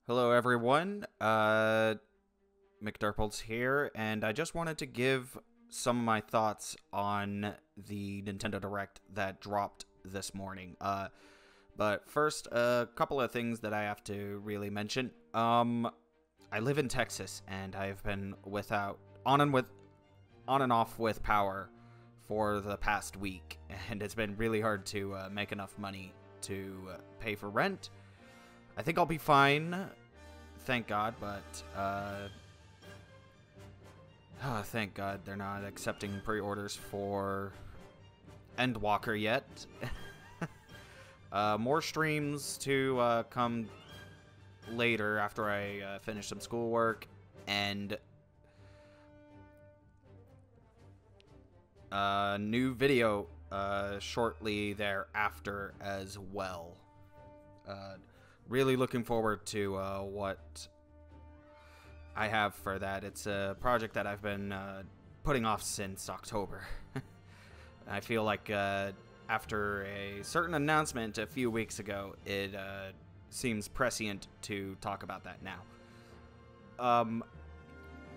Hello everyone, McDurples here, and I just wanted to give some of my thoughts on the Nintendo Direct that dropped this morning. But first, a couple of things that I have to really mention. I live in Texas, and I've been on and off with power for the past week, and it's been really hard to make enough money to pay for rent. I think I'll be fine, thank God, but, thank God they're not accepting pre-orders for Endwalker yet. More streams to come later after I finish some schoolwork, and new video shortly thereafter as well. Really looking forward to what I have for that. It's a project that I've been putting off since October. I feel like after a certain announcement a few weeks ago, it seems prescient to talk about that now.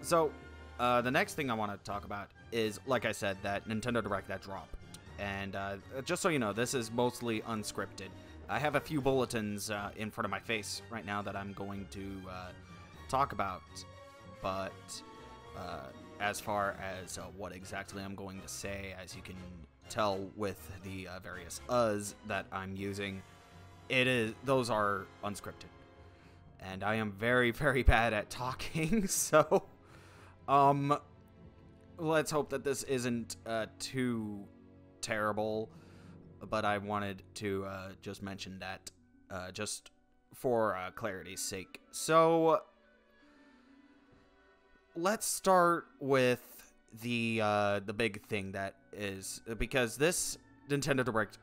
So the next thing I want to talk about is, like I said, that Nintendo Direct that dropped. And just so you know, this is mostly unscripted. I have a few bulletins in front of my face right now that I'm going to talk about, but as far as what exactly I'm going to say, as you can tell with the various uhs that I'm using, those are unscripted, and I am very, very bad at talking. So, let's hope that this isn't too terrible. But I wanted to just mention that just for clarity's sake. So let's start with the big thing that is, because this Nintendo Direct,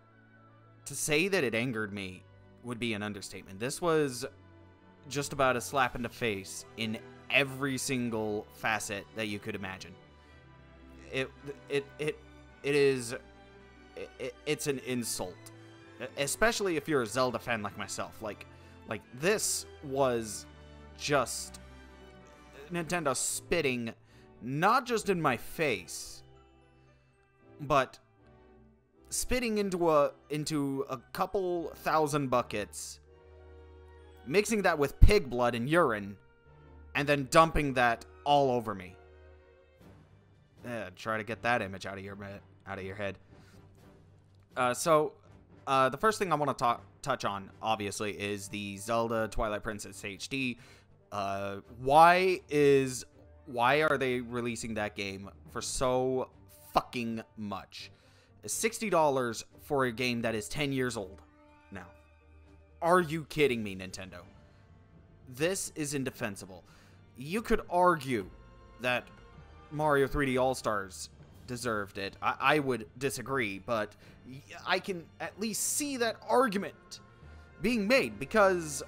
to say that it angered me would be an understatement. This was just about a slap in the face in every single facet that you could imagine. It's an insult, especially if you're a Zelda fan like myself. Like this was just Nintendo spitting not just in my face, but spitting into a couple thousand buckets, mixing that with pig blood and urine, and then dumping that all over me. Try to get that image out of your head. So the first thing I want to touch on, obviously, is the Zelda Twilight Princess HD. Why are they releasing that game for so fucking much? $60 for a game that is 10 years old now. Are you kidding me, Nintendo? This is indefensible. You could argue that Mario 3D All-Stars deserved it. I would disagree, but I can at least see that argument being made, because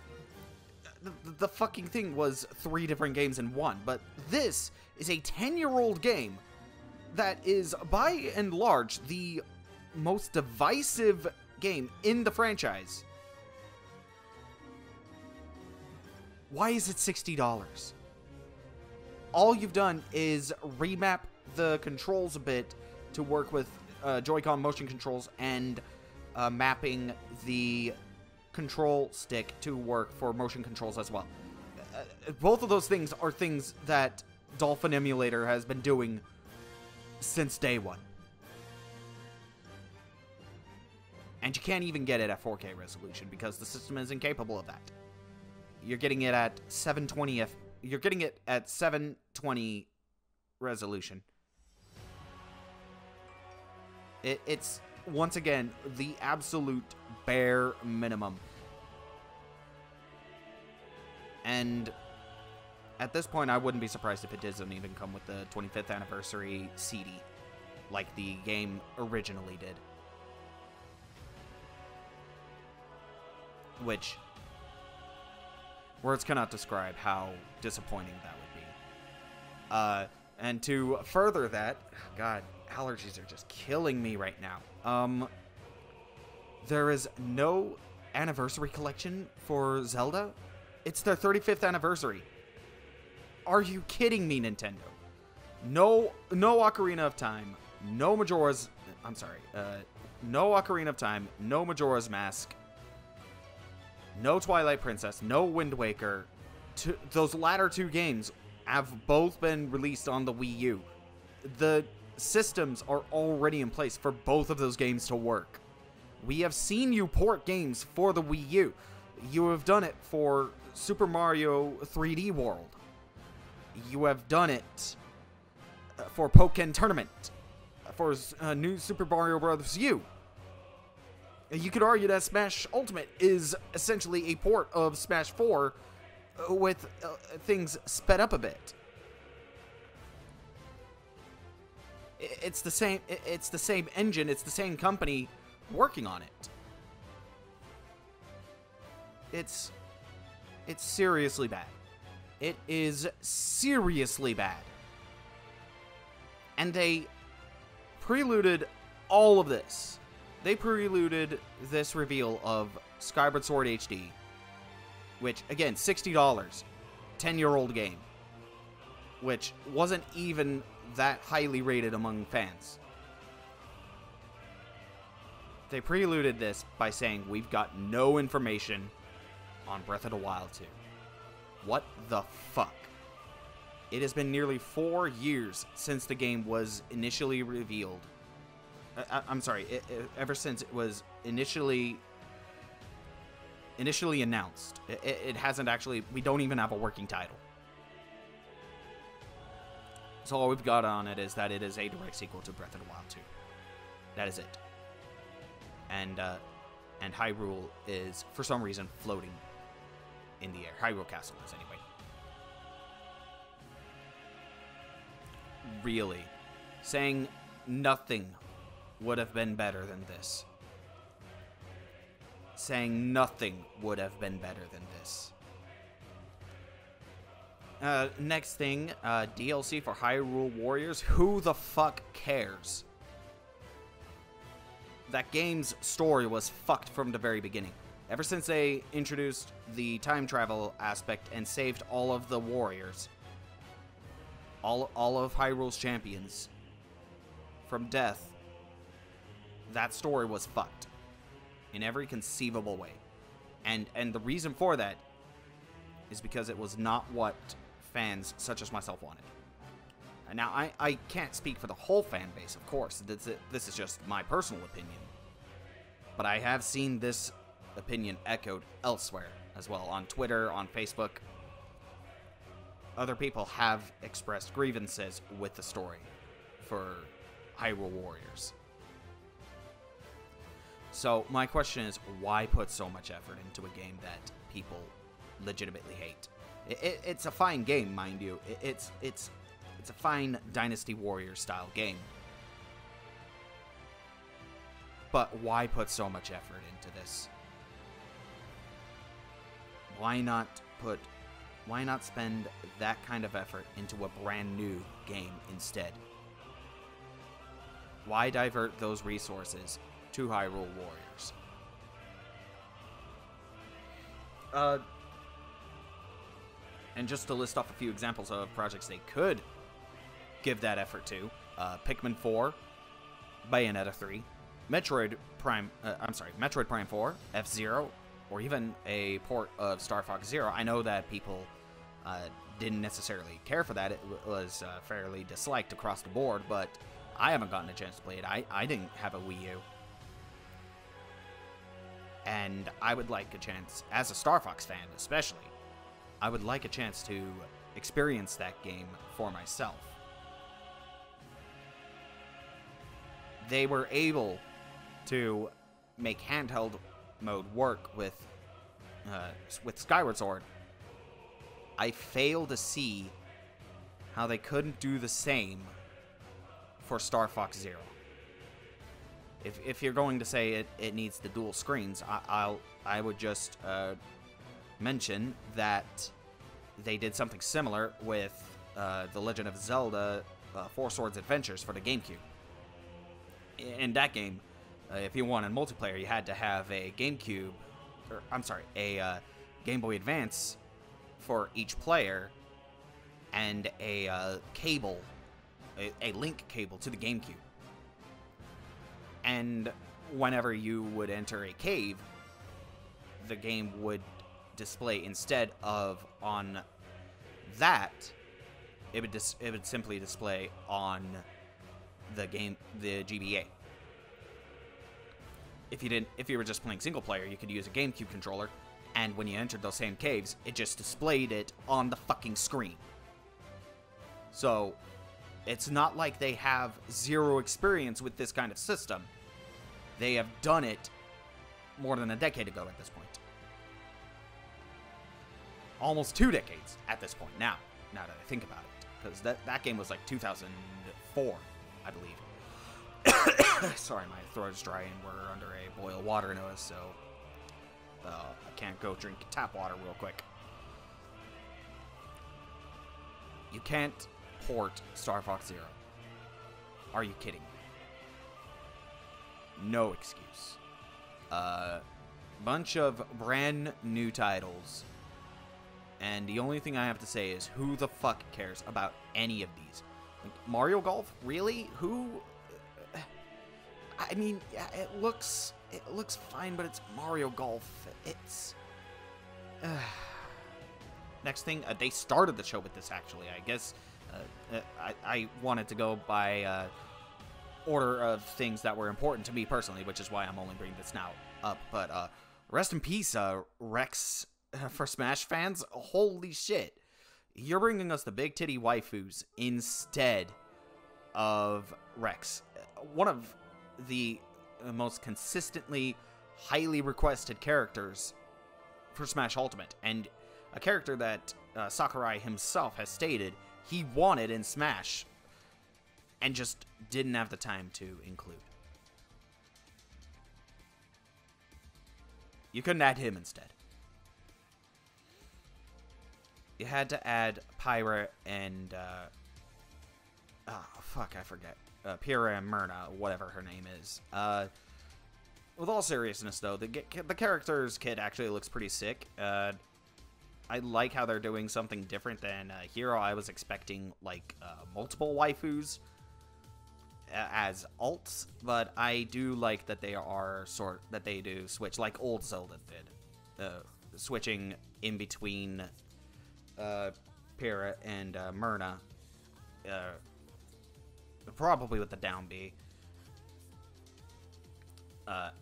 the fucking thing was 3 different games in one. But this is a 10-year-old game that is, by and large, the most divisive game in the franchise. Why is it $60? All you've done is remap the controls a bit to work with Joy-Con motion controls, and mapping the control stick to work for motion controls as well. Both of those things are things that Dolphin Emulator has been doing since day one. And you can't even get it at 4K resolution because the system is incapable of that. You're getting it at 720 You're getting it at 720 resolution. It's, once again, the absolute bare minimum. And at this point, I wouldn't be surprised if it doesn't even come with the 25th anniversary CD, like the game originally did. Which, words cannot describe how disappointing that would be. And to further that, God, allergies are just killing me right now. There is no anniversary collection for Zelda. It's their 35th anniversary. Are you kidding me, Nintendo? No Ocarina of Time, no Majora's... I'm sorry. No Ocarina of Time, no Majora's Mask, no Twilight Princess, no Wind Waker. Those latter two games have both been released on the Wii U. The systems are already in place for both of those games to work. We have seen you port games for the Wii U. You have done it for Super Mario 3D World. You have done it for Pokken Tournament, for New Super Mario Bros. U. You could argue that Smash Ultimate is essentially a port of Smash 4 with things sped up a bit. It's the same. It's the same engine. It's the same company working on it. It's seriously bad. It is seriously bad. And they preluded all of this. They preluded this reveal of Skyward Sword HD, which, again, $60, 10-year-old game, which wasn't even that highly rated among fans. They preluded this by saying, we've got no information on Breath of the Wild 2. What the fuck? It has been nearly 4 years since the game was initially revealed. I'm sorry, ever since it was initially announced. It hasn't actually... We don't even have a working title. So all we've got on it is that it is a direct sequel to Breath of the Wild 2. That is it. And Hyrule is, for some reason, floating in the air. Hyrule Castle is, anyway. Really. Saying nothing would have been better than this. Saying nothing would have been better than this. Next thing, DLC for Hyrule Warriors. Who the fuck cares? That game's story was fucked from the very beginning. Ever since they introduced the time travel aspect and saved all of the warriors, all of Hyrule's champions from death, that story was fucked in every conceivable way. And the reason for that is because it was not what fans such as myself wanted. Now, I can't speak for the whole fan base, of course. This is just my personal opinion. But I have seen this opinion echoed elsewhere as well, on Twitter, on Facebook. Other people have expressed grievances with the story for Hyrule Warriors. So, my question is, why put so much effort into a game that people legitimately hate? It's a fine game, mind you. It's a fine Dynasty Warriors style game. But why put so much effort into this? Why not spend that kind of effort into a brand new game instead? Why divert those resources to Hyrule Warriors? And just to list off a few examples of projects they could give that effort to: Pikmin 4, Bayonetta 3, Metroid Prime 4, F-Zero, or even a port of Star Fox Zero. I know that people didn't necessarily care for that. It was fairly disliked across the board, but I haven't gotten a chance to play it. I didn't have a Wii U. And I would like a chance, as a Star Fox fan especially, I would like a chance to experience that game for myself. They were able to make handheld mode work with Skyward Sword. I fail to see how they couldn't do the same for Star Fox Zero. If you're going to say it needs the dual screens, I would just mention that they did something similar with The Legend of Zelda 4 Swords Adventures for the GameCube. In that game, if you wanted multiplayer, you had to have a GameCube, a Game Boy Advance for each player and a cable, a link cable to the GameCube. And whenever you would enter a cave, the game would display, instead of on that, it would simply display on the GBA. If you were just playing single player, you could use a GameCube controller, and when you entered those same caves, it just displayed it on the fucking screen. So it's not like they have zero experience with this kind of system. They have done it more than a decade ago at this point. Almost 2 decades at this point now that I think about it. Because that game was like 2004, I believe. Sorry, my throat is dry and we're under a boil water notice, so I can't go drink tap water real quick. You can't port Star Fox Zero. Are you kidding me? No excuse. Bunch of brand new titles. And the only thing I have to say is, who the fuck cares about any of these? Like, Mario Golf? Really? Who? I mean, yeah, it looks fine, but it's Mario Golf. It's... Next thing, they started the show with this, actually. I guess I wanted to go by order of things that were important to me personally, which is why I'm only bringing this now up. But rest in peace, Rex... For Smash fans, holy shit. You're bringing us the big titty waifus instead of Rex. One of the most consistently highly requested characters for Smash Ultimate, and a character that Sakurai himself has stated he wanted in Smash and just didn't have the time to include. You couldn't add him instead. You had to add Pyra and, oh, fuck, I forget. Pyra and Myrna, whatever her name is. With all seriousness, though, the character's kit actually looks pretty sick. I like how they're doing something different than Hero. I was expecting, like, multiple waifus as alts, but I do like that they do switch, like old Zelda did. Switching in between... Pyra and Myrna, probably with the down B.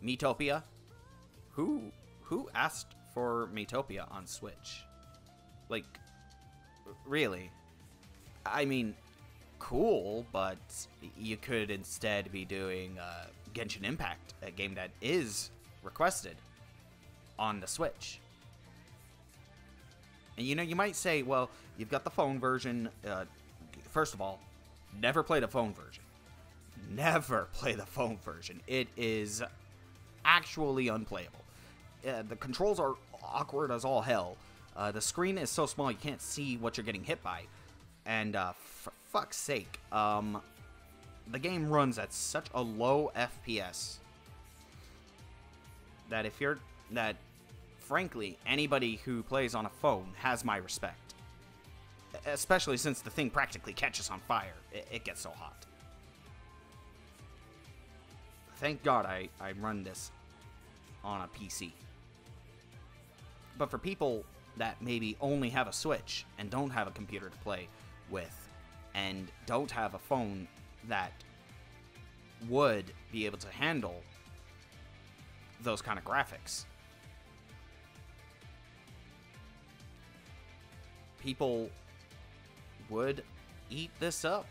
Miitopia. Who asked for Miitopia on Switch? Like, really? I mean, cool, but you could instead be doing Genshin Impact, a game that is requested on the Switch. And, you know, you might say, well, you've got the phone version. First of all, never play the phone version. Never play the phone version. It is actually unplayable. The controls are awkward as all hell. The screen is so small you can't see what you're getting hit by. And, for fuck's sake, the game runs at such a low FPS that frankly, anybody who plays on a phone has my respect. Especially since the thing practically catches on fire. It gets so hot. Thank God I run this on a PC. But for people that maybe only have a Switch and don't have a computer to play with, and don't have a phone that would be able to handle those kind of graphics, people would eat this up.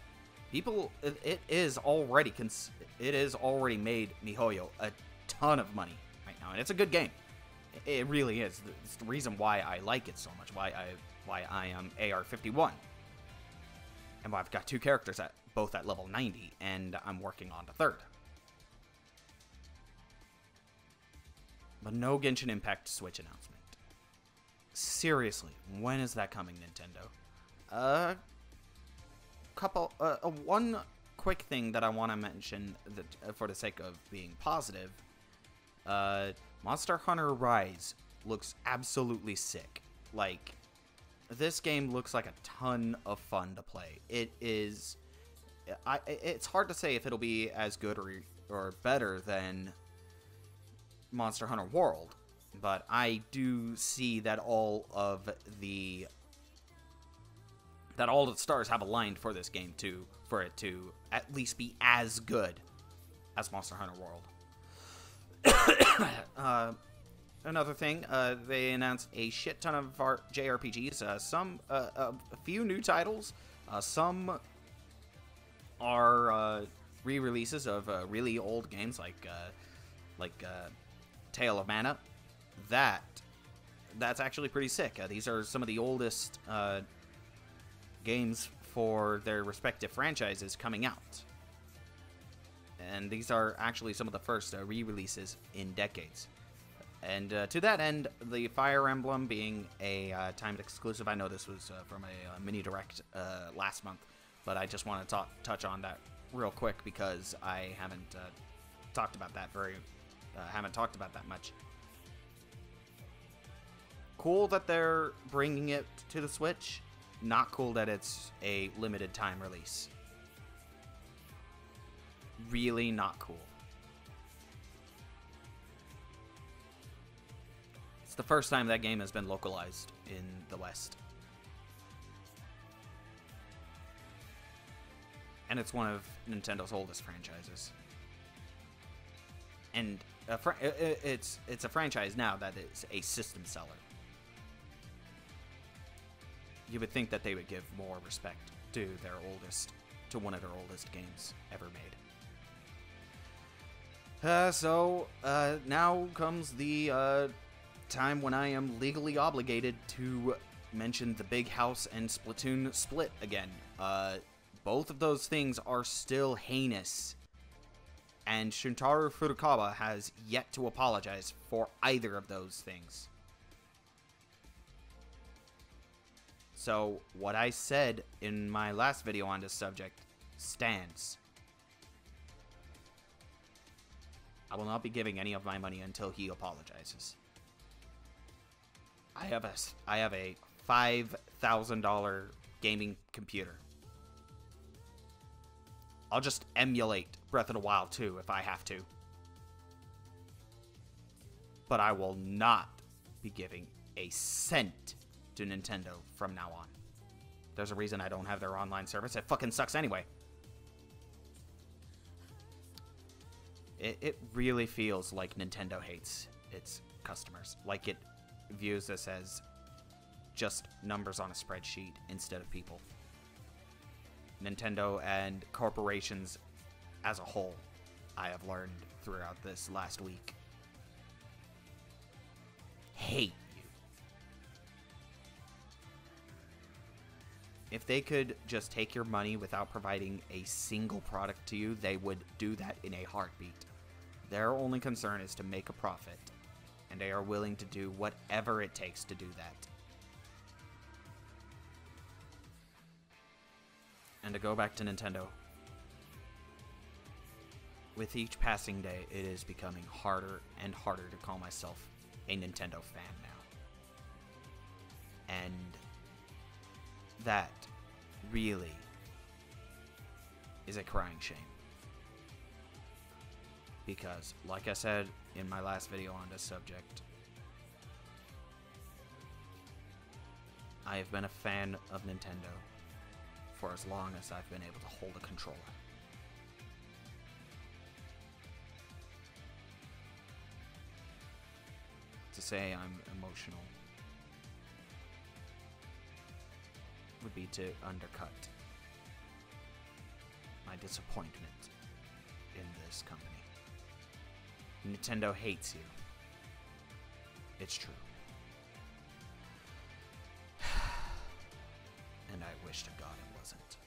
It is already made MiHoYo a ton of money right now, and it's a good game. It really is. It's the reason why I like it so much. Why I am AR51, and why I've got 2 characters both at level 90, and I'm working on the 3rd. But no Genshin Impact Switch announcement. Seriously, when is that coming, Nintendo? One quick thing that I want to mention that, for the sake of being positive, Monster Hunter Rise looks absolutely sick. Like, this game looks like a ton of fun to play. It is... it's hard to say if it'll be as good or better than Monster Hunter World, but I do see that all the stars have aligned for this game for it to at least be as good as Monster Hunter World. Another thing, they announced a shit ton of JRPGs. A few new titles. Some are re-releases of really old games like Tale of Mana. That's actually pretty sick. These are some of the oldest games for their respective franchises coming out. And these are actually some of the first re-releases in decades. And to that end, the Fire Emblem being a timed exclusive, I know this was from a mini direct last month, but I just want to touch on that real quick because I haven't talked about that much. Cool that they're bringing it to the Switch. Not cool that it's a limited time release. Really not cool. It's the first time that game has been localized in the West. And it's one of Nintendo's oldest franchises. And it's a franchise now that is a system seller. You would think that they would give more respect to one of their oldest games ever made. So now comes the time when I am legally obligated to mention the Big House and Splatoon split again. Both of those things are still heinous, and Shuntaro Furukawa has yet to apologize for either of those things. So, what I said in my last video on this subject stands. I will not be giving any of my money until he apologizes. I have a $5,000 gaming computer. I'll just emulate Breath of the Wild 2 if I have to. But I will not be giving a cent to Nintendo from now on. There's a reason I don't have their online service. It fucking sucks anyway. It really feels like Nintendo hates its customers. Like it views this as just numbers on a spreadsheet instead of people. Nintendo and corporations as a whole, I have learned throughout this last week, hate you. If they could just take your money without providing a single product to you, they would do that in a heartbeat. Their only concern is to make a profit, and they are willing to do whatever it takes to do that. And to go back to Nintendo, with each passing day, it is becoming harder and harder to call myself a Nintendo fan now. And that really is a crying shame. Because, like I said in my last video on this subject, I have been a fan of Nintendo for as long as I've been able to hold a controller. To say I'm emotional would be to undercut my disappointment in this company. Nintendo hates you. It's true. And I wish to God it wasn't.